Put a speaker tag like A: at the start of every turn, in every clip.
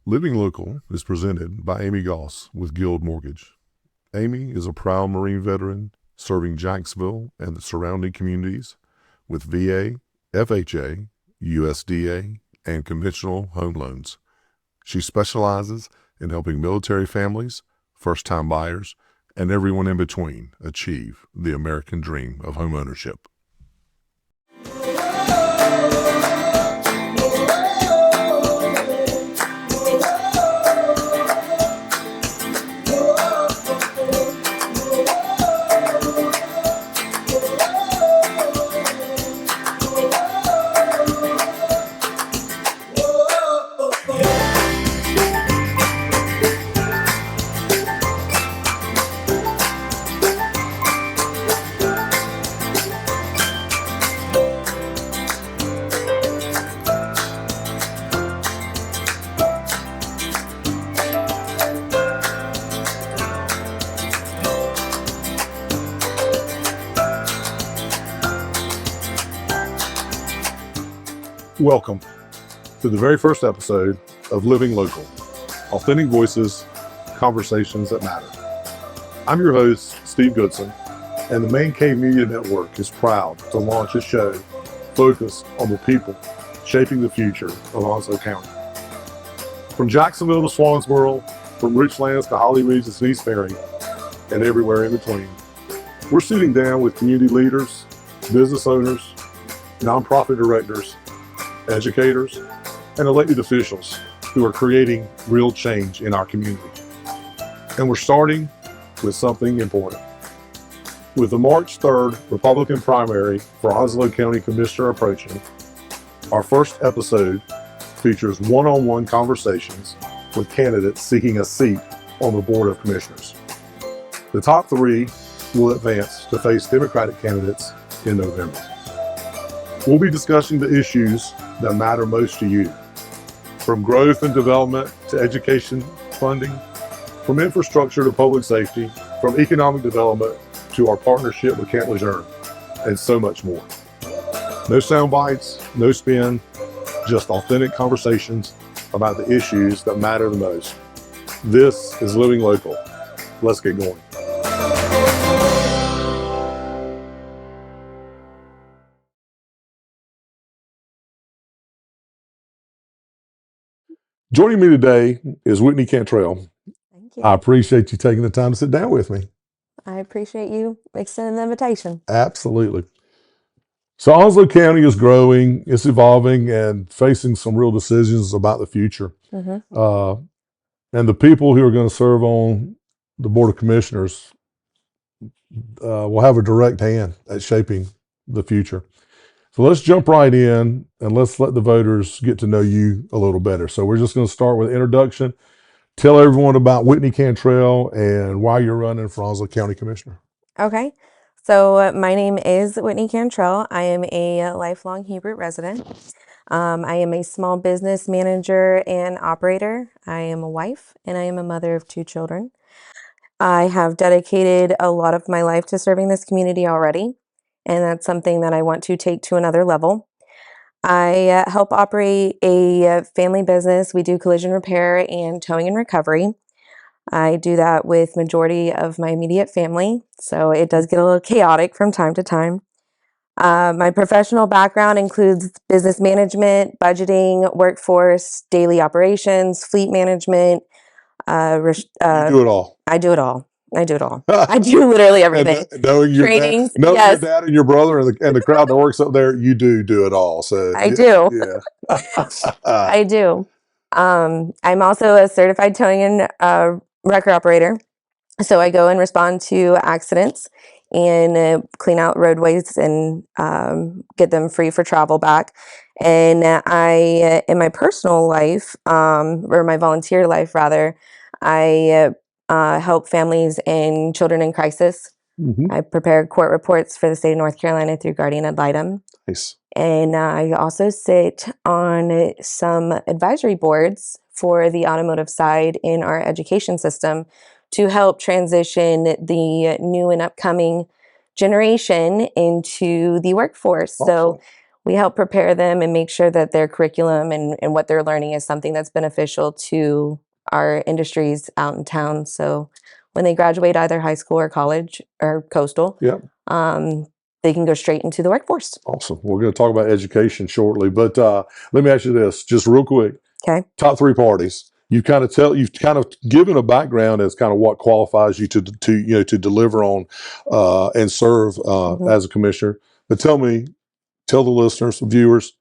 A: Living Local is presented by Amy Goss with Guild Mortgage. Amy is a proud Marine veteran serving Jacksonville and the surrounding communities with VA, FHA, USDA, and conventional home loans. She specializes in helping military families, first-time buyers, and everyone in between achieve the American dream of homeownership. Welcome to the very first episode of Living Local, Authentic Voices, Conversations that Matter. I'm your host, Steve Goodson, and the Main Cave Media Network is proud to launch a show focused on the people shaping the future of Onslow County. From Jacksonville to Swansboro, from Richlands to Holly Regis and East Ferry, and everywhere in between, we're sitting down with community leaders, business owners, nonprofit directors, educators, and elected officials who are creating real change in our community. And we're starting with something important. With the March 3rd Republican primary for Onslow County Commissioner approaching, our first episode features one-on-one conversations with candidates seeking a seat on the Board of Commissioners. The top three will advance to face Democratic candidates in November. We'll be discussing the issues that matter most to you, from growth and development to education funding, from infrastructure to public safety, from economic development to our partnership with Camp Lejeune, and so much more. No sound bites, no spin, just authentic conversations about the issues that matter the most. This is Living Local. Let's get going. Joining me today is Whitney Cantrell.
B: Thank you.
A: I appreciate you taking the time to sit down with me.
B: I appreciate you extending the invitation.
A: Absolutely. So Onslow County is growing, it's evolving, and facing some real decisions about the future.
B: Mm-hmm.
A: And the people who are going to serve on the Board of Commissioners will have a direct hand at shaping the future. So let's jump right in and let's let the voters get to know you a little better. So we're just going to start with introduction. Tell everyone about Whitney Cantrell and why you're running for Onslow County Commissioner.
B: Okay. So my name is Whitney Cantrell. I am a lifelong Hebert resident. I am a small business manager and operator. I am a wife and I am a mother of 2 children. I have dedicated a lot of my life to serving this community already, and that's something that I want to take to another level. I help operate a family business. We do collision repair and towing and recovery. I do that with majority of my immediate family, so it does get a little chaotic from time to time. My professional background includes business management, budgeting, workforce, daily operations, fleet management.
A: You do it all.
B: I do it all. I do it all. I do literally everything.
A: And knowing your
B: Trainings,
A: dad,
B: yes.
A: your dad and your brother and the crowd that works up there, you do it all. So
B: I do.
A: Yeah.
B: I do. I'm also a certified towing and wrecker operator. So I go and respond to accidents and clean out roadways and get them free for travel back. And I, in my personal life, or my volunteer life rather, I help families and children in crisis.
A: Mm-hmm.
B: I prepare court reports for the state of North Carolina through guardian ad litem.
A: Nice.
B: And I also sit on some advisory boards for the automotive side in our education system to help transition the new and upcoming generation into the workforce.
A: Awesome.
B: So We help prepare them and make sure that their curriculum and what they're learning is something that's beneficial to our industries out in town. So when they graduate either high school or college or coastal,
A: Yep.
B: they can go straight into the workforce.
A: Awesome. We're going to talk about education shortly, but let me ask you this, just real quick.
B: Okay.
A: Top three priorities. You've kind of given a background as kind of what qualifies you to deliver on and serve as a commissioner. But tell the listeners, viewers,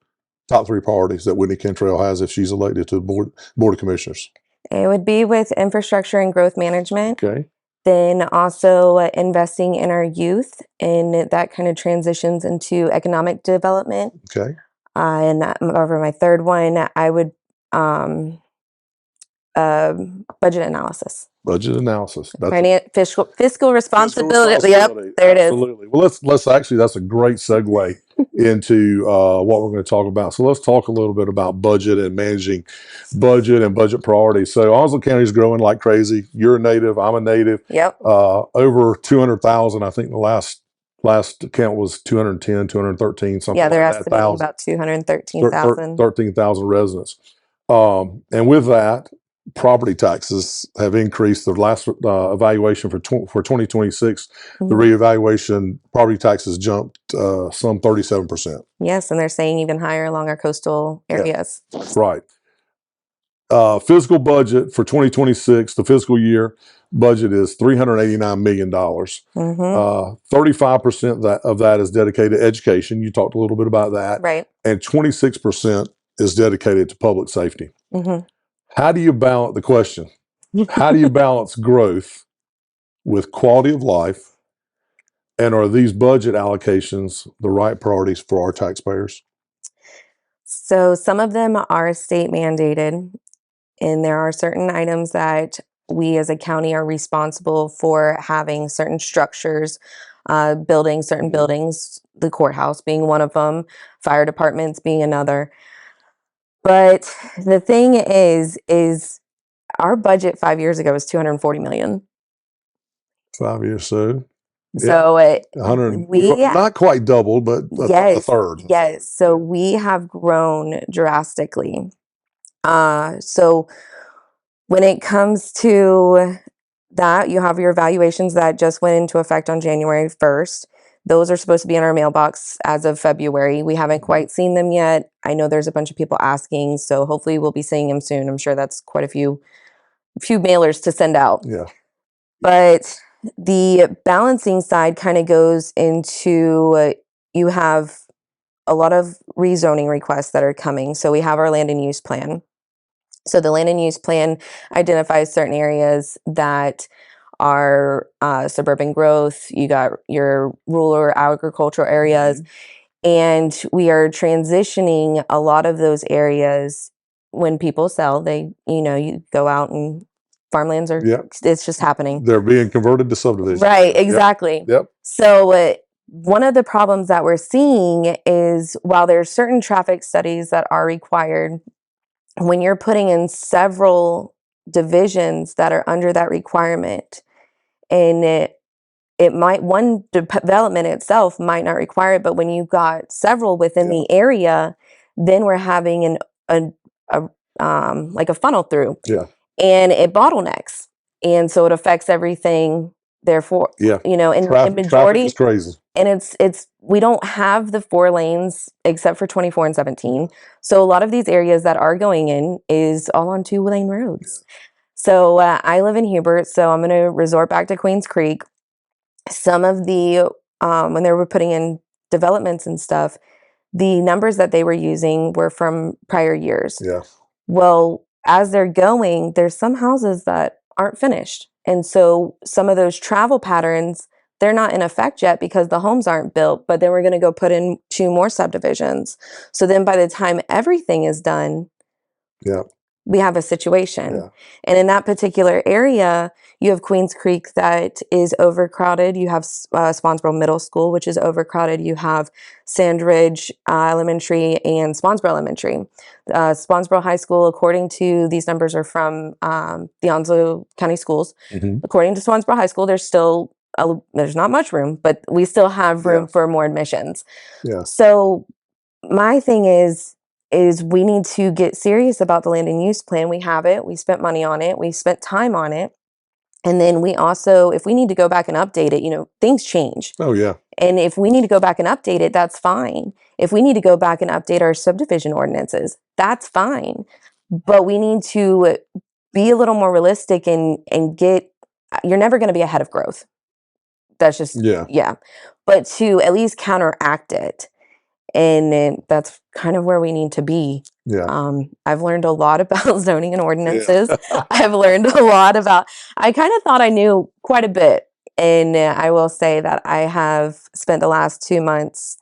A: top three priorities that Whitney Cantrell has if she's elected to the board of commissioners.
B: It would be with infrastructure and growth management.
A: Okay.
B: Then also investing in our youth, and that kind of transitions into economic development.
A: Okay.
B: And over my third one, I would budget analysis.
A: Budget analysis.
B: Fiscal responsibility. Yep, there it is.
A: Absolutely. Well, let's actually, that's a great segue into what we're going to talk about. So let's talk a little bit about budget and managing budget and budget priorities. So Onslow County is growing like crazy. You're a native. I'm a native.
B: Yep.
A: Over 200,000. I think the last count was 210, 213, something
B: Yeah, they're
A: like that.
B: estimating about 213,000.
A: 13,000 residents. And with that, property taxes have increased. The last evaluation for 2026, the reevaluation, property taxes jumped some 37%.
B: Yes, and they're saying even higher along our coastal areas.
A: Yeah, right. Fiscal budget for 2026, the fiscal year budget is $389 million. 35% of that is dedicated to education. You talked a little bit about that.
B: Right.
A: And 26% is dedicated to public safety. How do you balance the question? How do you balance growth with quality of life? And are these budget allocations the right priorities for our taxpayers?
B: So some of them are state mandated, and there are certain items that we as a county are responsible for having certain structures, building certain buildings, the courthouse being one of them, fire departments being another. But the thing is our budget 5 years ago was $240 million.
A: 5 years, so
B: So
A: 100, not quite doubled, but a third.
B: Yes. So we have grown drastically. So when it comes to that, you have your evaluations that just went into effect on January 1st. Those are supposed to be in our mailbox as of February. We haven't quite seen them yet. I know there's a bunch of people asking, so hopefully we'll be seeing them soon. I'm sure that's quite a few mailers to send out.
A: Yeah.
B: But the balancing side kind of goes into you have a lot of rezoning requests that are coming. So we have our land and use plan. So the land and use plan identifies certain areas that are suburban growth. You got your rural or agricultural areas. And we are transitioning a lot of those areas. When people sell, you go out and farmlands are, it's just happening.
A: They're being converted to subdivisions.
B: Right, exactly.
A: Yep.
B: So one of the problems that we're seeing is while there's certain traffic studies that are required, when you're putting in several divisions that are under that requirement, and it might, one development itself might not require it, but when you've got several within the area, then we're having like a funnel through.
A: Yeah.
B: And it bottlenecks. And so it affects everything, therefore, in majority.
A: Traffic is crazy.
B: And we don't have the 4 lanes except for 24 and 17. So a lot of these areas that are going in is all on 2-lane roads.
A: Yeah.
B: So I live in Hubert, so I'm going to resort back to Queens Creek. Some of the, when they were putting in developments and stuff, the numbers that they were using were from prior years.
A: Yeah.
B: Well, as they're going, there's some houses that aren't finished. And so some of those travel patterns, they're not in effect yet because the homes aren't built, but then we're going to go put in 2 more subdivisions. So then by the time everything is done, we have a situation. Yeah. And in that particular area, you have Queens Creek that is overcrowded. You have Spawnsboro Middle School, which is overcrowded. You have Sandridge Elementary and Spawnsboro Elementary. Spawnsboro High School, according to these numbers, are from the Onslow County Schools. According to Spawnsboro High School, there's not much room, but we still have room for more admissions.
A: Yeah.
B: So my thing is we need to get serious about the land and use plan. We have it. We spent money on it. We spent time on it. And then we also, if we need to go back and update it, things change.
A: Oh, yeah.
B: And if we need to go back and update it, that's fine. If we need to go back and update our subdivision ordinances, that's fine. But we need to be a little more realistic and get, you're never going to be ahead of growth. That's just,
A: Yeah.
B: But to at least counteract it. And then that's kind of where we need to be.
A: Yeah.
B: I've learned a lot about zoning and ordinances.
A: Yeah.
B: I've learned a lot about, I kind of thought I knew quite a bit. And I will say that I have spent the last 3 months,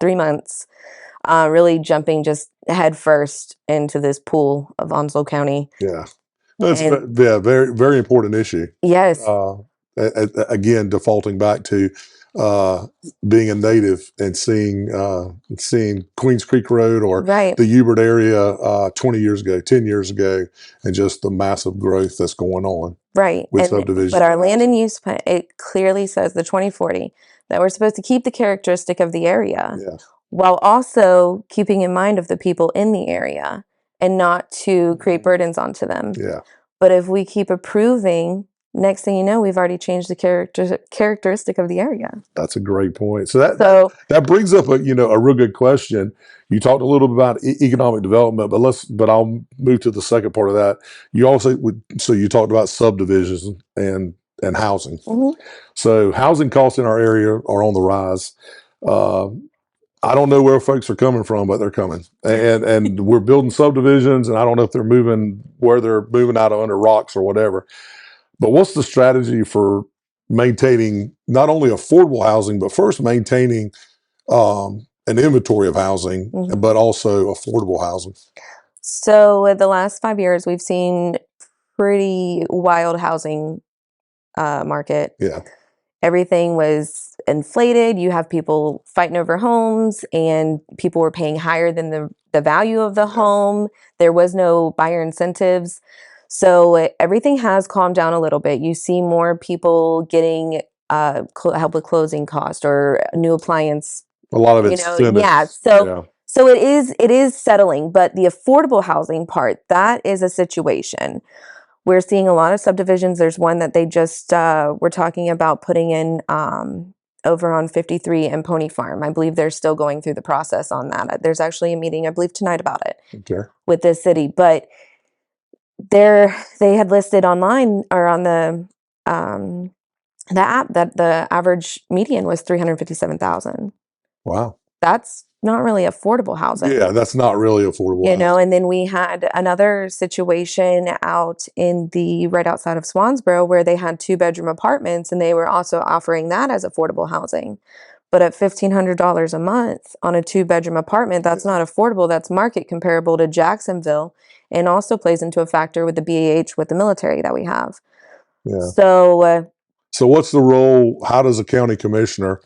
B: really jumping just head first into this pool of Onslow County.
A: Yeah. That's
B: And
A: very, very important issue.
B: yes,
A: Again, defaulting back to being a native and seeing Queens Creek Road or
B: right,
A: the Hubert area 20 years ago, 10 years ago, and just the massive growth that's going on
B: right.
A: with
B: And
A: subdivisions.
B: but our land and use plan, it clearly says the 2040 that we're supposed to keep the characteristic of the area,
A: Yeah.
B: while also keeping in mind of the people in the area and not to create burdens onto them.
A: Yeah.
B: But if we keep approving, next thing you know, we've already changed the characteristic of the area.
A: That's a great point. So that brings up a real good question. You talked a little bit about economic development, but I'll move to the second part of that. So you talked about subdivisions and housing.
B: Mm-hmm.
A: So housing costs in our area are on the rise. I don't know where folks are coming from, but they're coming, and we're building subdivisions, and I don't know if they're moving out of under rocks or whatever. But what's the strategy for maintaining not only affordable housing, but first maintaining an inventory of housing,
B: Mm-hmm.
A: but also affordable housing?
B: So the last 5 years, we've seen pretty wild housing market.
A: Yeah.
B: Everything was inflated. You have people fighting over homes, and people were paying higher than the value of the home. There was no buyer incentives. So everything has calmed down a little bit. You see more people getting help with closing cost or new appliance.
A: A lot of it's
B: Yeah. So it is settling, but the affordable housing part, that is a situation. We're seeing a lot of subdivisions. There's one that they just were talking about putting in over on 53 and Pony Farm. I believe they're still going through the process on that. There's actually a meeting, I believe, tonight about it with this city. But they had listed online or on the app that the average median was 357,000.
A: Wow.
B: That's not really affordable housing.
A: Yeah, that's not really affordable.
B: And then we had another situation out in right outside of Swansboro where they had 2-bedroom apartments, and they were also offering that as affordable housing. But at $1,500 a month on a 2-bedroom apartment, that's not affordable. That's market comparable to Jacksonville, and also plays into a factor with the BAH with the military that we have.
A: Yeah.
B: So
A: what's the role? How does a county commissioner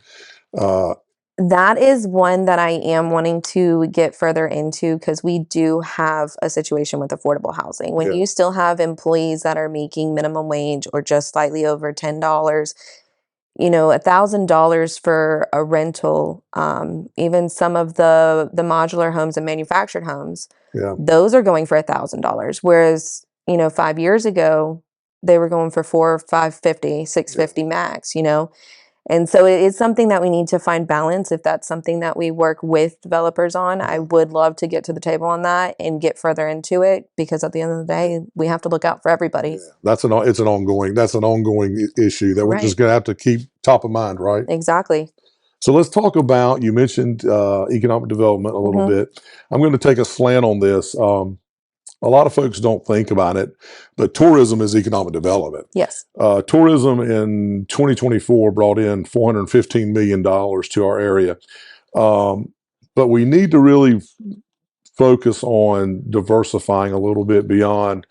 B: that is one that I am wanting to get further into, because we do have a situation with affordable housing. When you still have employees that are making minimum wage or just slightly over $10, $1,000 for a rental, even some of the modular homes and manufactured homes, those are going for $1,000. Whereas, 5 years ago, they were going for $400, $550, $650 max, And so it is something that we need to find balance. If that's something that we work with developers on, I would love to get to the table on that and get further into it, because at the end of the day, we have to look out for everybody.
A: Yeah. That's an ongoing issue that we're just going to have to keep top of mind, right?
B: Exactly.
A: So let's talk about, you mentioned economic development a little bit. I'm going to take a slant on this. A lot of folks don't think about it, but tourism is economic development.
B: Yes.
A: Tourism in 2024 brought in $415 million to our area. But we need to really focus on diversifying a little bit beyond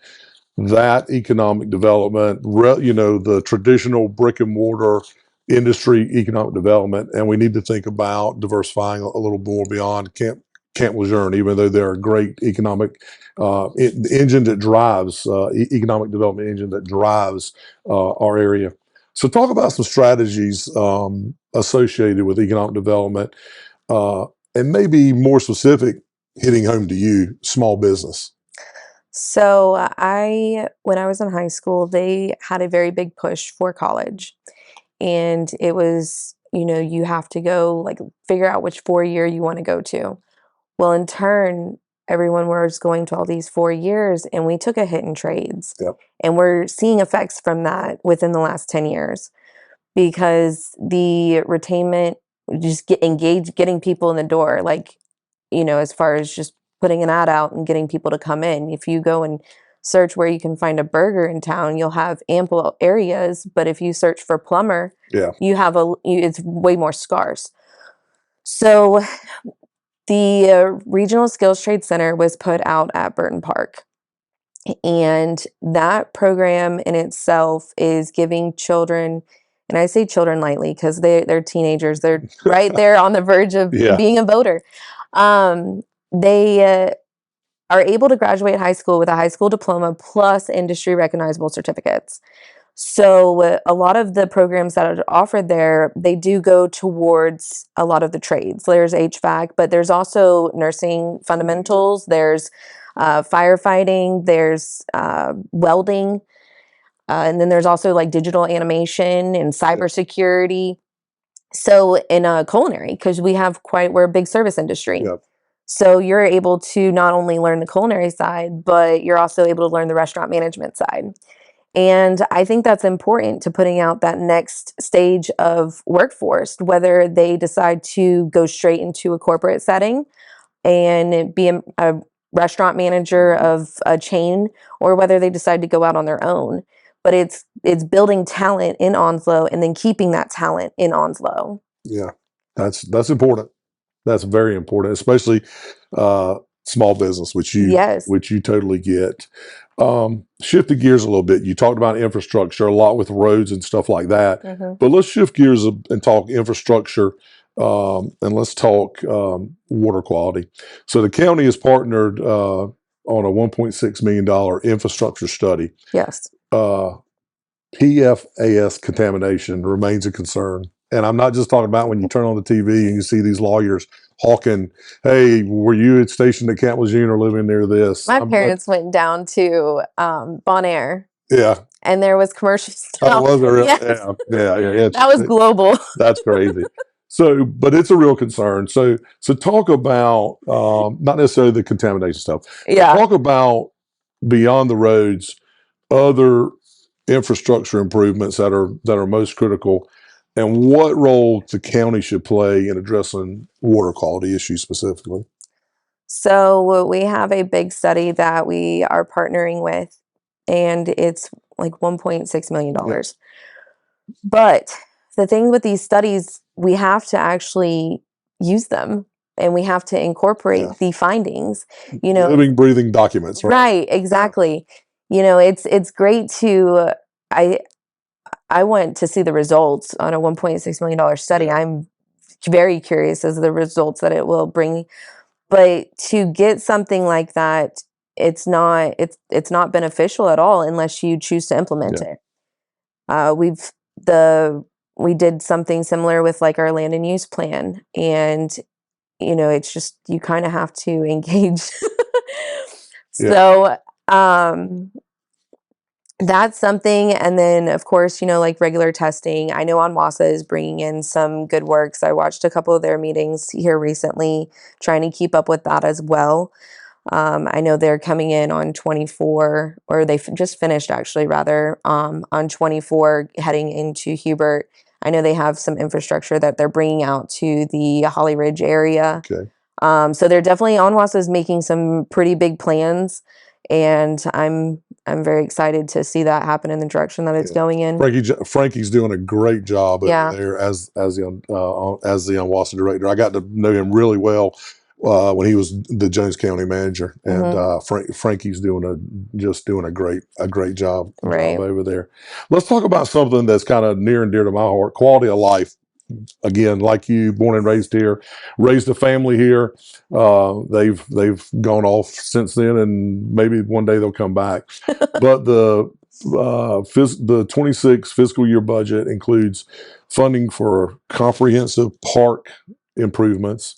A: that economic development, the traditional brick and mortar industry economic development. And we need to think about diversifying a little more beyond Camp Lejeune, even though they're a great economic engine that drives, economic development engine that drives our area. So talk about some strategies associated with economic development, and maybe more specific, hitting home to you, small business?
B: So when I was in high school, they had a very big push for college. And it was, you have to go like figure out which 4 year you want to go to. Well, in turn, everyone was going to all these 4 years and we took a hit in trades.
A: Yep.
B: And we're seeing effects from that within the last 10 years because the retainment, just getting people in the door, like, as far as just putting an ad out and getting people to come in. If you go and search where you can find a burger in town, you'll have ample areas. But if you search for plumber,
A: Yeah.
B: it's way more scarce. So the Regional Skills Trade Center was put out at Burton Park. And that program in itself is giving children, and I say children lightly because they're teenagers. They're right there on the verge of
A: Yeah.
B: being a voter. They are able to graduate high school with a high school diploma plus industry recognizable certificates. So a lot of the programs that are offered there, they do go towards a lot of the trades. There's HVAC, but there's also nursing fundamentals. There's firefighting. There's welding. And then there's also like digital animation and cybersecurity. So in culinary, because we're a big service industry.
A: Yep.
B: So you're able to not only learn the culinary side, but you're also able to learn the restaurant management side. And I think that's important to putting out that next stage of workforce, whether they decide to go straight into a corporate setting and be a restaurant manager of a chain, or whether they decide to go out on their own. But it's building talent in Onslow and then keeping that talent in Onslow.
A: Yeah, that's important. That's very important, especially small business, which
B: Yes.
A: you totally get. Shift the gears a little bit. You talked about infrastructure a lot with roads and stuff like that, but let's shift gears and talk infrastructure, and let's talk water quality. So the county has partnered on a $1.6 million infrastructure study.
B: Yes.
A: PFAS contamination remains a concern. And I'm not just talking about when you turn on the TV and you see these lawyers hawking, hey, were you stationed at Camp Lejeune or living near this?
B: My parents went down to Bonaire.
A: Yeah.
B: And there was commercial stuff.
A: Oh, was there?
B: Yes.
A: Yeah.
B: That was global.
A: That's crazy. So, but it's a real concern. So talk about not necessarily the contamination stuff.
B: Yeah.
A: Talk about beyond the roads, other infrastructure improvements that are most critical, and what role the county should play in addressing water quality issues specifically.
B: So we have a big study that we are partnering with, and it's like $1.6 million.
A: Yeah.
B: But the thing with these studies, we have to actually use them and we have to incorporate the findings,
A: living, breathing documents, right?
B: Right, exactly. It's great to, I want to see the results on a $1.6 million study.
A: Yeah.
B: I'm very curious as to the results that it will bring. But to get something like that, it's not beneficial at all unless you choose to implement it. We did something similar with like our land and use plan, and it's just you kind of have to engage. So that's something. And then of course, like regular testing. I know Onwasa is bringing in some good works. I watched a couple of their meetings here recently, trying to keep up with that as well. I know they're coming in on 24, or they just finished actually rather, on 24 heading into Hubert. I know they have some infrastructure that they're bringing out to the Holly Ridge area.
A: Okay.
B: So they're definitely, Onwasa is making some pretty big plans, and I'm very excited to see that happen in the direction that it's going in.
A: Frankie's doing a great job over there as the Onwasa director. I got to know him really well when he was the Jones County manager, and Frankie's doing a great job over there. Let's talk about something that's kind of near and dear to my heart: quality of life. Again, like you, born and raised here, raised a family here. They've gone off since then, and maybe one day they'll come back. But the 26 fiscal year budget includes funding for comprehensive park improvements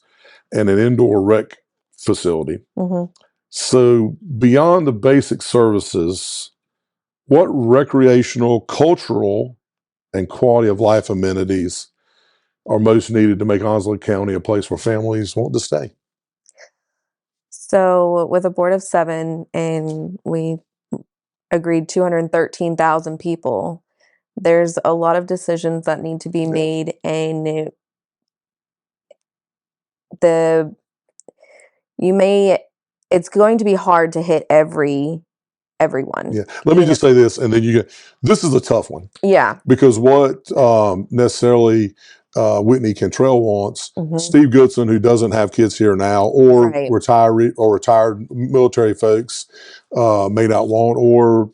A: and an indoor rec facility.
B: hmm
A: So beyond the basic services, what recreational, cultural, and quality of life amenities are most needed to make Onslow County a place where families want to stay?
B: So with a board of 7 and we agreed 213,000 people, there's a lot of decisions that need to be made, and the you may it's going to be hard to hit everyone.
A: Yeah. Let me just say this, and then this is a tough one.
B: Yeah.
A: Because what necessarily Whitney Cantrell wants,
B: hmm
A: Steve Goodson, who doesn't have kids here now, or
B: Right.
A: retired military folks may not want, or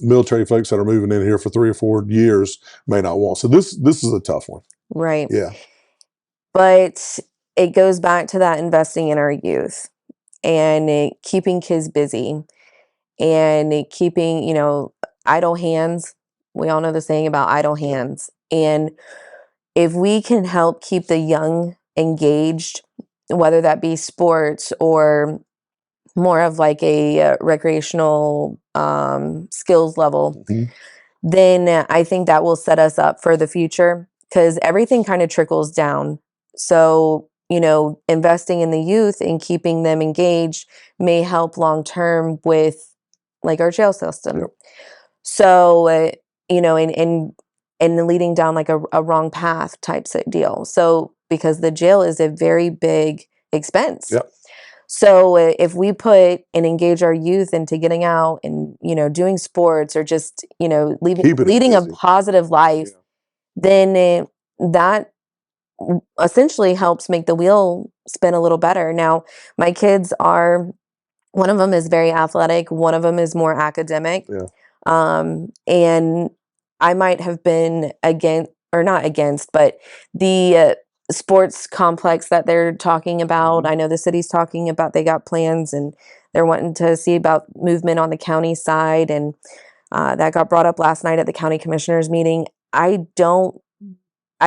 A: military folks that are moving in here for 3 or 4 years may not want. So this is a tough one.
B: Right.
A: Yeah.
B: But it goes back to that investing in our youth and keeping kids busy and keeping, idle hands. We all know the saying about idle hands. And if we can help keep the young engaged, whether that be sports or more of like a recreational skills level,
A: Mhm.
B: then I think that will set us up for the future because everything kind of trickles down. So, investing in the youth and keeping them engaged may help long term with like our jail system.
A: Yep.
B: So, and leading down like a wrong path type deal. So, because the jail is a very big expense.
A: Yep.
B: So if we put and engage our youth into getting out and doing sports or just leading a positive life, then that essentially helps make the wheel spin a little better. Now, my kids are one of them is very athletic, one of them is more academic.
A: Yeah.
B: And I might have been against, or not against, but the sports complex that they're talking about. I know the city's talking about, they got plans and they're wanting to see about movement on the county side. And that got brought up last night at the county commissioners meeting. I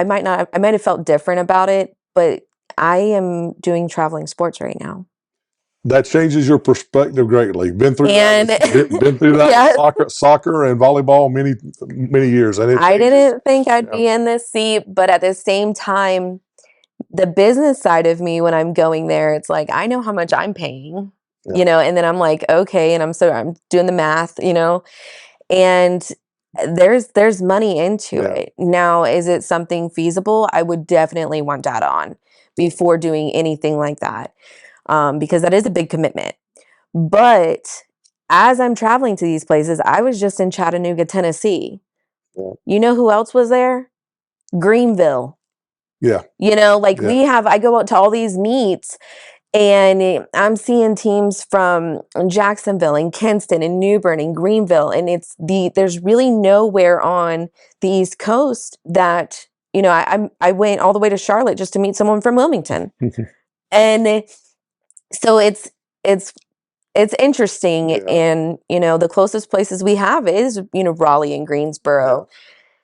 B: might have felt different about it, but I am doing traveling sports right now.
A: That changes your perspective greatly. Been through
B: And
A: been through that
B: yes.
A: soccer and volleyball many years, and
B: I didn't think I'd be in this seat, but at the same time, the business side of me, when I'm going there, it's like I know how much I'm paying, and then I'm like, okay, and I'm doing the math, and there's money into it. Now, is it something feasible? I would definitely want data on before doing anything like that, because that is a big commitment. But as I'm traveling to these places, I was just in Chattanooga, Tennessee.
A: Yeah.
B: You know who else was there? Greenville.
A: Yeah.
B: I go out to all these meets and I'm seeing teams from Jacksonville and Kinston and New Bern and Greenville. And there's really nowhere on the East Coast that, I went all the way to Charlotte just to meet someone from Wilmington. And so it's interesting.
A: Yeah.
B: And, the closest places we have is, Raleigh and Greensboro. Yeah.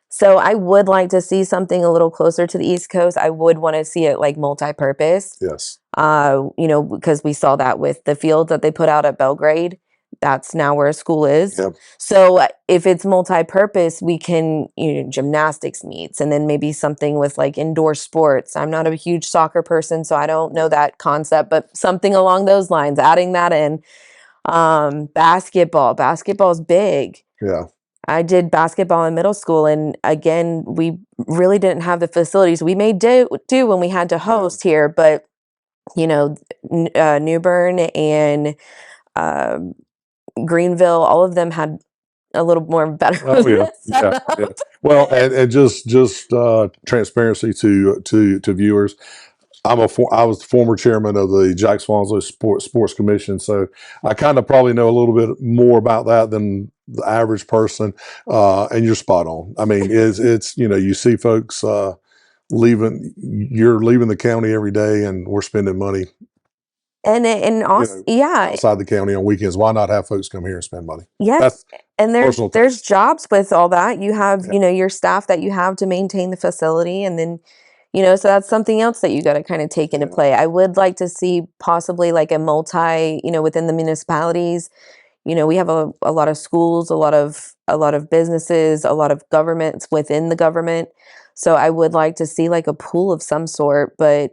B: So I would like to see something a little closer to the East Coast. I would want to see it like multi-purpose.
A: Yes.
B: Because we saw that with the field that they put out at Belgrade. That's now where a school is.
A: Yep.
B: So if it's multi-purpose, we can, gymnastics meets and then maybe something with like indoor sports. I'm not a huge soccer person, so I don't know that concept, but something along those lines, adding that in. Basketball is big.
A: Yeah.
B: I did basketball in middle school, and again, we really didn't have the facilities. We may do when we had to host here, but New Bern and Greenville, all of them had a little more better.
A: Oh yeah, yeah. Well, and just transparency to viewers. I was the former chairman of the Jacksonville Sports Commission, so I kind of probably know a little bit more about that than the average person. And you're spot on. I mean, it's you see folks leaving. You're leaving the county every day, and we're spending money.
B: And also,
A: outside the county on weekends. Why not have folks come here and spend money?
B: Yes. And there's jobs with all that. You have, your staff that you have to maintain the facility, and then So that's something else that you got to kind of take into play. I would like to see possibly like a multi, within the municipalities. We have a lot of schools, a lot of businesses, a lot of governments within the government. So I would like to see like a pool of some sort, but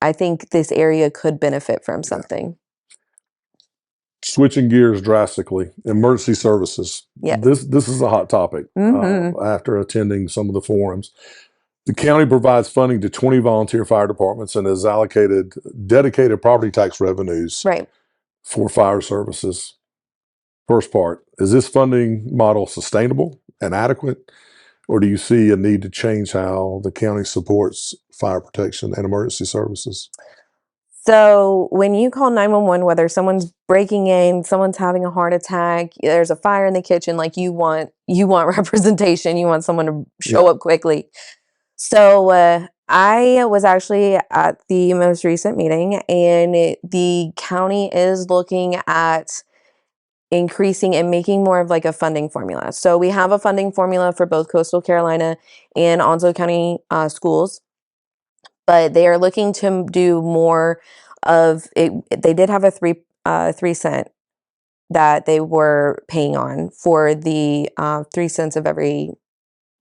B: I think this area could benefit from something.
A: Switching gears drastically, emergency services.
B: Yeah.
A: This is a hot topic. After attending some of the forums, the county provides funding to 20 volunteer fire departments and has allocated dedicated property tax revenues for fire services. First part, is this funding model sustainable and adequate, or do you see a need to change how the county supports fire protection and emergency services?
B: So when you call 911, whether someone's breaking in, someone's having a heart attack, there's a fire in the kitchen, like you want representation, you want someone to show up quickly. So I was actually at the most recent meeting, and the county is looking at increasing and making more of like a funding formula. So we have a funding formula for both Coastal Carolina and Onslow County schools, but they are looking to do more of it. They did have a 3 cent that they were paying on for the 3 cents of every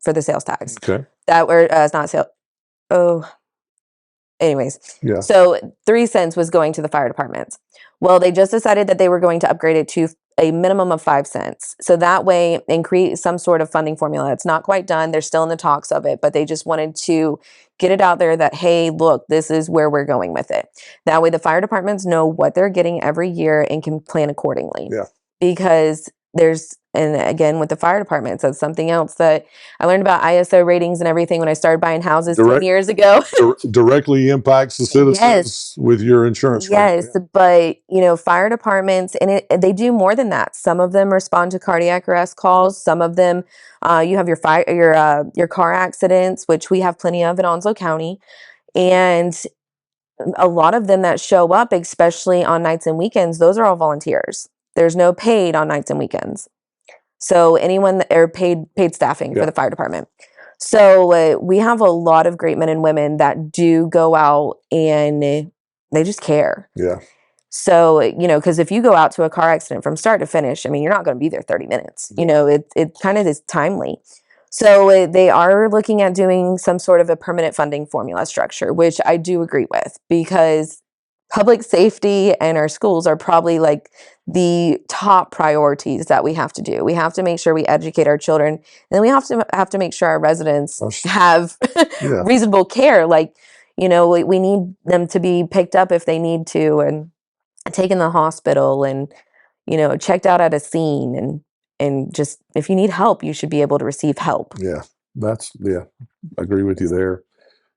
B: for the sales tax.
A: Okay.
B: That were it's not sale. Oh, anyways.
A: Yeah.
B: So 3 cents was going to the fire departments. Well, they just decided that they were going to upgrade it to a minimum of 5 cents. So that way, and create some sort of funding formula. It's not quite done. They're still in the talks of it, but they just wanted to get it out there that, hey, look, this is where we're going with it. That way the fire departments know what they're getting every year and can plan accordingly.
A: Yeah.
B: Because and again, with the fire departments, that's something else that I learned about ISO ratings and everything when I started buying houses 10 years ago.
A: Directly impacts the citizens with your insurance rate.
B: Yes, but fire departments, and they do more than that. Some of them respond to cardiac arrest calls. Some of them, you have your car accidents, which we have plenty of in Onslow County, and a lot of them that show up, especially on nights and weekends, those are all volunteers. There's no paid on nights and weekends. So anyone that are paid staffing for the fire department. So we have a lot of great men and women that do go out and they just care.
A: Yeah.
B: So, because if you go out to a car accident from start to finish, I mean, you're not going to be there 30 minutes. It kind of is timely. So they are looking at doing some sort of a permanent funding formula structure, which I do agree with, because public safety and our schools are probably like the top priorities that we have to do. We have to make sure we educate our children, and then we have to make sure our residents have reasonable care. Like, we need them to be picked up if they need to, and taken to the hospital, and checked out at a scene, and just if you need help, you should be able to receive help.
A: Yeah, I agree with you there.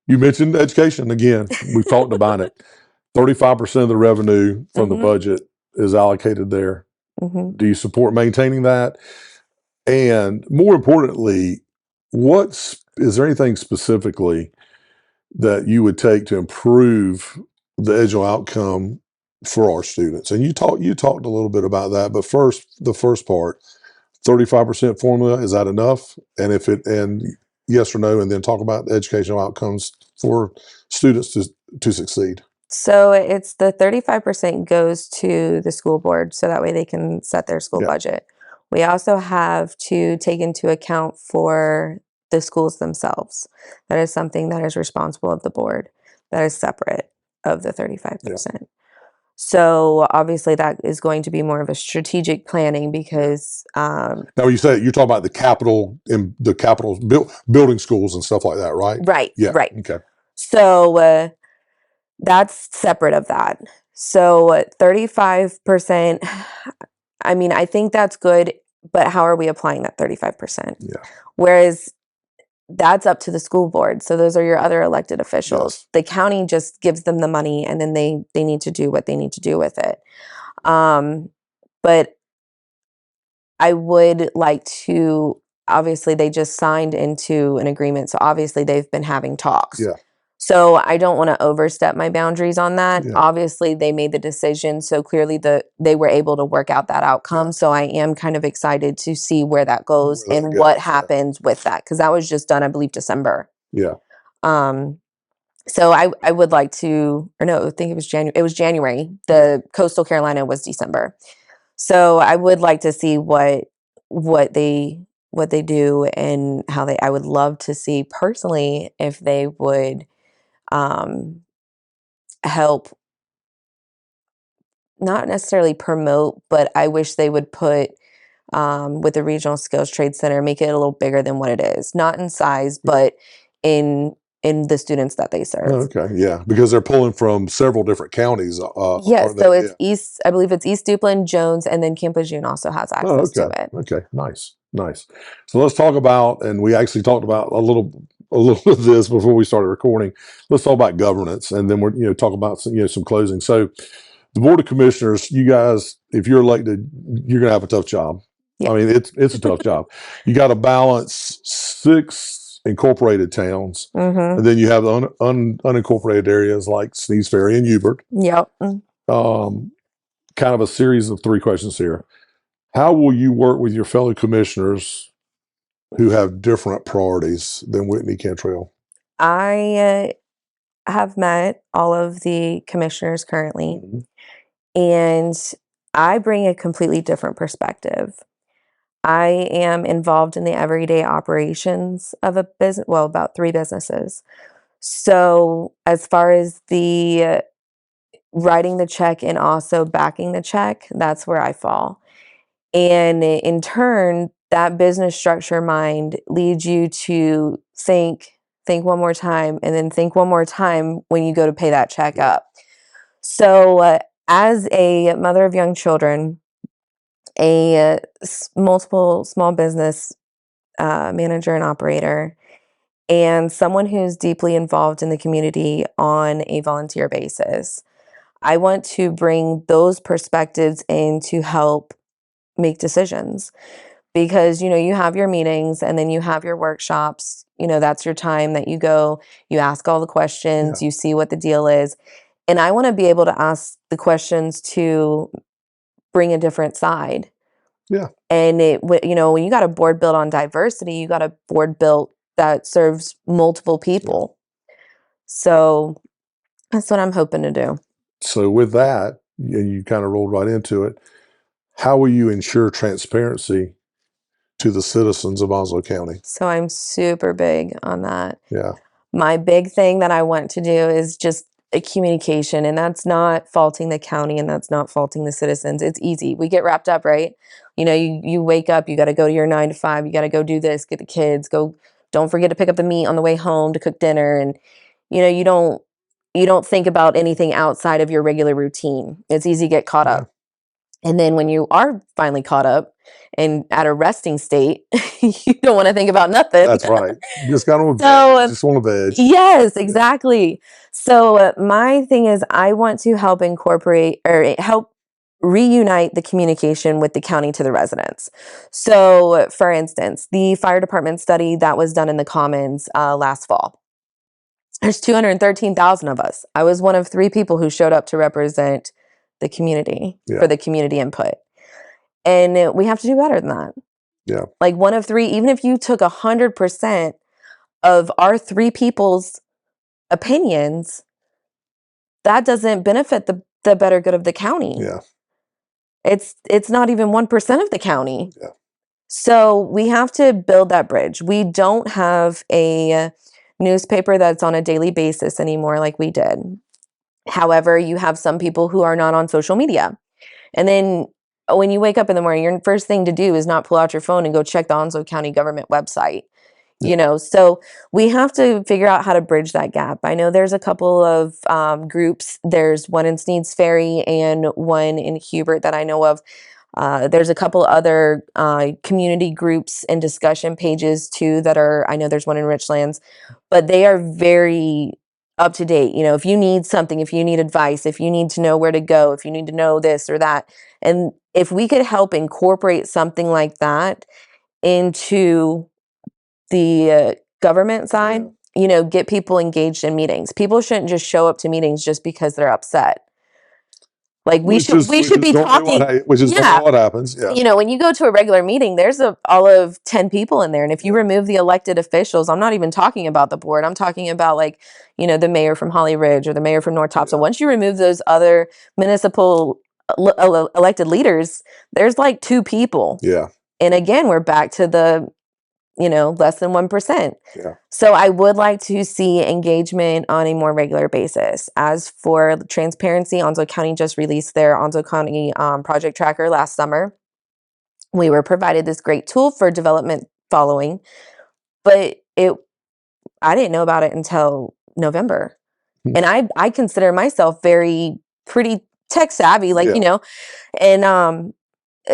A: You mentioned education again. We've talked about it. 35% of the revenue from the budget is allocated there. Do you support maintaining that? And more importantly, is there anything specifically that you would take to improve the educational outcome for our students? And you talked a little bit about that, but the first part, 35% formula, is that enough? And yes or no, and then talk about the educational outcomes for students to succeed.
B: So it's the 35% goes to the school board, so that way they can set their school budget. We also have to take into account for the schools themselves. That is something that is responsible of the board. That is separate of the 35%. So obviously that is going to be more of a strategic planning, because
A: now you say you're talking about the capital and the capital building schools and stuff like that, right?
B: Right.
A: Yeah.
B: Right.
A: Okay.
B: So that's separate of that. So 35%, I mean, I think that's good, but how are we applying that 35%?
A: Yeah.
B: Whereas that's up to the school board. So those are your other elected officials.
A: Yes.
B: The county just gives them the money, and then they need to do what they need to do with it. But I would like to, obviously they just signed into an agreement. So obviously they've been having talks.
A: Yeah.
B: So I don't want to overstep my boundaries on that.
A: Yeah.
B: Obviously they made the decision. So clearly they were able to work out that outcome. So I am kind of excited to see where that goes and what happens with that. Cause that was just done, I believe, December.
A: Yeah.
B: So I would like to, or no, I think it was January. It was January. The Coastal Carolina was December. So I would like to see what they do and how they. I would love to see personally if they would help, not necessarily promote, but I wish they would put with the Regional Skills Trade Center, make it a little bigger than what it is, not in size, but in the students that they serve.
A: Oh, okay, yeah, because they're pulling from several different counties.
B: Yes,
A: Are
B: so
A: they?
B: it's East, I believe it's East Duplin, Jones, and then Camp Lejeune also has
A: Oh,
B: access to
A: okay.
B: it.
A: Okay. Nice. Nice. So let's talk about, and we actually talked about a little of this before we started recording. Let's talk about governance, and then we're talk about some closing. So the Board of Commissioners, you guys, if you're elected, you're going to have a tough job.
B: Yeah.
A: I mean, it's a tough job. You got to balance 6 incorporated towns,
B: Mm-hmm.
A: and then you have unincorporated areas like Sneeze Ferry and Hubert.
B: Yep.
A: Kind of a series of 3 questions here. How will you work with your fellow commissioners who have different priorities than Whitney Cantrell?
B: I have met all of the commissioners currently,
A: Mm-hmm.
B: and I bring a completely different perspective. I am involved in the everyday operations of a business, well, about 3 businesses. So, as far as the writing the check and also backing the check, that's where I fall. And in turn, that business structure mind leads you to think one more time, and then think one more time when you go to pay that check up. So, as a mother of young children, a multiple small business manager and operator, and someone who's deeply involved in the community on a volunteer basis, I want to bring those perspectives in to help make decisions. Because you have your meetings and then you have your workshops. That's your time that you go, you ask all the questions,
A: Yeah.
B: you see what the deal is. And I want to be able to ask the questions to bring a different side.
A: Yeah.
B: And when you got a board built on diversity, you got a board built that serves multiple people. So that's what I'm hoping to do.
A: So with that, you kind of rolled right into it. How will you ensure transparency to the citizens of Onslow County?
B: So I'm super big on that.
A: Yeah.
B: My big thing that I want to do is just a communication, and that's not faulting the county and that's not faulting the citizens. It's easy. We get wrapped up, right? You wake up, you got to go to your 9 to 5, you got to go do this, get the kids, go, don't forget to pick up the meat on the way home to cook dinner. And you don't think about anything outside of your regular routine. It's easy to get caught up. And then when you are finally caught up and at a resting state, you don't want to think about nothing.
A: That's right. Just got on just on a veg.
B: Yes, exactly. So my thing is, I want to help incorporate or help reunite the communication with the county to the residents. So, for instance, the fire department study that was done in the Commons last fall. There's 213,000 of us. I was one of 3 people who showed up to represent the community for the community input. And we have to do better than that.
A: Yeah.
B: Like one of 3, even if you took 100% of our 3 people's opinions, that doesn't benefit the better good of the county.
A: Yeah.
B: It's not even 1% of the county.
A: Yeah.
B: So we have to build that bridge. We don't have a newspaper that's on a daily basis anymore like we did. However, you have some people who are not on social media. And then when you wake up in the morning, your first thing to do is not pull out your phone and go check the Onslow County government website. So we have to figure out how to bridge that gap. I know there's a couple of groups. There's one in Sneads Ferry and one in Hubert that I know of. There's a couple other community groups and discussion pages too I know there's one in Richlands, but they are very up to date. If you need something, if you need advice, if you need to know where to go, if you need to know this or that. And if we could help incorporate something like that into the government side, get people engaged in meetings. People shouldn't just show up to meetings just because they're upset. Like we should be talking.
A: Which is normally what happens. Yeah.
B: You know, when you go to a regular meeting, there's all of 10 people in there. And if you remove the elected officials, I'm not even talking about the board. I'm talking about like, you know, the mayor from Holly Ridge or the mayor from North Top. So once you remove those other municipal elected leaders, there's like 2 people.
A: Yeah.
B: And again, we're back to the, you know, less than 1%.
A: Yeah.
B: So I would like to see engagement on a more regular basis. As for transparency, Onslow County just released their Onslow County project tracker last summer. We were provided this great tool for development following, but I didn't know about it until November. And I consider myself pretty tech savvy, like, you know, and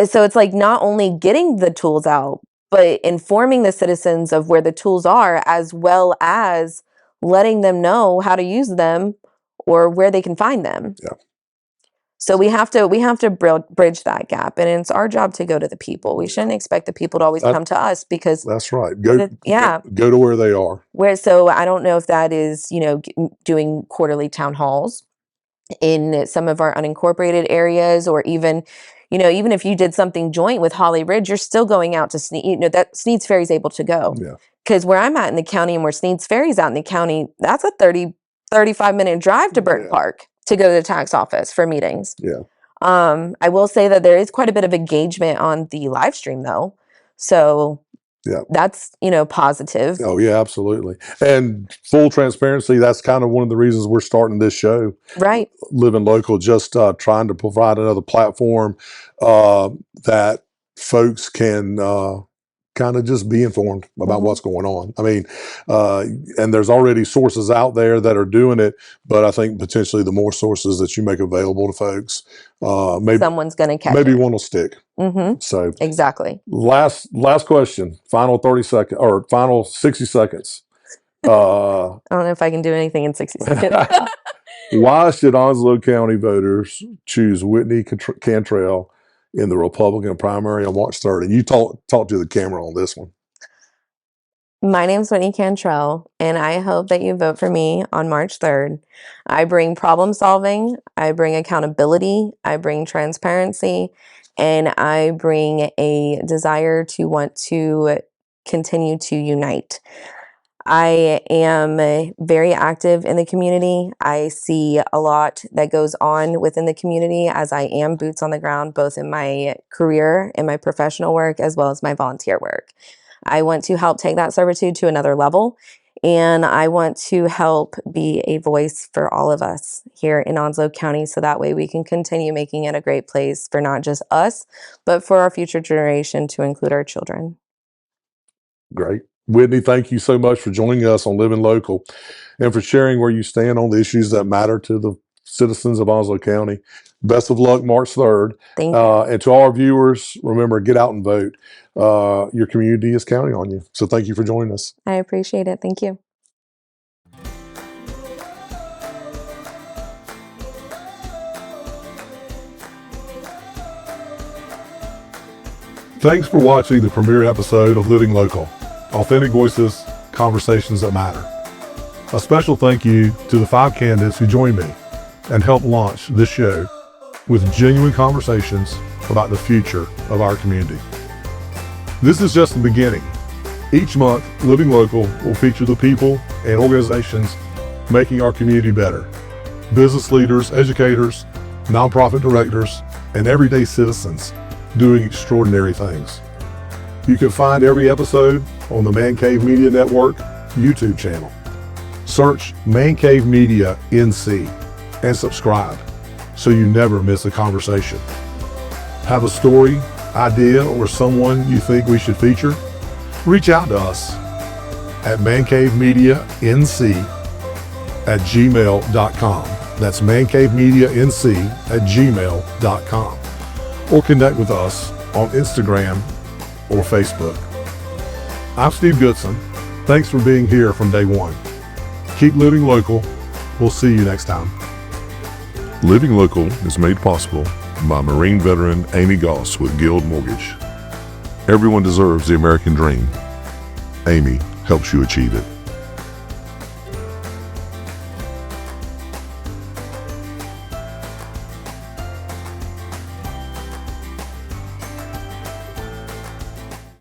B: so it's like not only getting the tools out, but informing the citizens of where the tools are, as well as letting them know how to use them or where they can find them.
A: Yeah.
B: So we have to bridge that gap, and it's our job to go to the people. We shouldn't expect the people to always come to us, because
A: that's right. Go to where they are.
B: So I don't know if that is, you know, doing quarterly town halls in some of our unincorporated areas, or even, you know, even if you did something joint with Holly Ridge, you're still going out to Sneed. You know, that Sneed's Ferry is able to go.
A: Yeah.
B: Because where I'm at in the county and where Sneed's Ferry is out in the county, that's a 35-minute drive to Burton Park to go to the tax office for meetings.
A: Yeah.
B: I will say that there is quite a bit of engagement on the live stream though. So that's, you know, positive.
A: Oh yeah, absolutely. And full transparency, that's kind of one of the reasons we're starting this show.
B: Right.
A: Living Local, just trying to provide another platform that folks can kind of just be informed about what's going on. I mean, and there's already sources out there that are doing it, but I think potentially the more sources that you make available to folks, maybe someone's going to catch it. One will stick. So
B: exactly.
A: Last question, final 30 seconds or final 60 seconds.
B: I don't know if I can do anything in 60 seconds.
A: Why should Onslow County voters choose Whitney Cantrell in the Republican primary on March 3rd? And you talk to the camera on this one.
B: My name's Whitney Cantrell, and I hope that you vote for me on March 3rd. I bring problem solving, I bring accountability, I bring transparency, and I bring a desire to want to continue to unite. I am very active in the community. I see a lot that goes on within the community, as I am boots on the ground, both in my career, in my professional work, as well as my volunteer work. I want to help take that servitude to another level, and I want to help be a voice for all of us here in Onslow County, so that way we can continue making it a great place for not just us, but for our future generation, to include our children.
A: Great. Whitney, thank you so much for joining us on Living Local and for sharing where you stand on the issues that matter to the citizens of Onslow County. Best of luck March 3rd.
B: Thank you.
A: And to all our viewers, remember, get out and vote. Your community is counting on you. So thank you for joining us.
B: I appreciate it. Thank you.
A: Thanks for watching the premiere episode of Living Local. Authentic voices, conversations that matter. A special thank you to the 5 candidates who joined me and helped launch this show with genuine conversations about the future of our community. This is just the beginning. Each month, Living Local will feature the people and organizations making our community better. Business leaders, educators, nonprofit directors, and everyday citizens doing extraordinary things. You can find every episode on the Man Cave Media Network YouTube channel. Search Man Cave Media NC and subscribe so you never miss a conversation. Have a story, idea, or someone you think we should feature? Reach out to us at mancavemedianc@gmail.com. That's mancavemedianc@gmail.com. Or connect with us on Instagram or Facebook. I'm Steve Goodson. Thanks for being here from day one. Keep living local. We'll see you next time. Living Local is made possible by Marine veteran Amy Goss with Guild Mortgage. Everyone deserves the American dream. Amy helps you achieve it.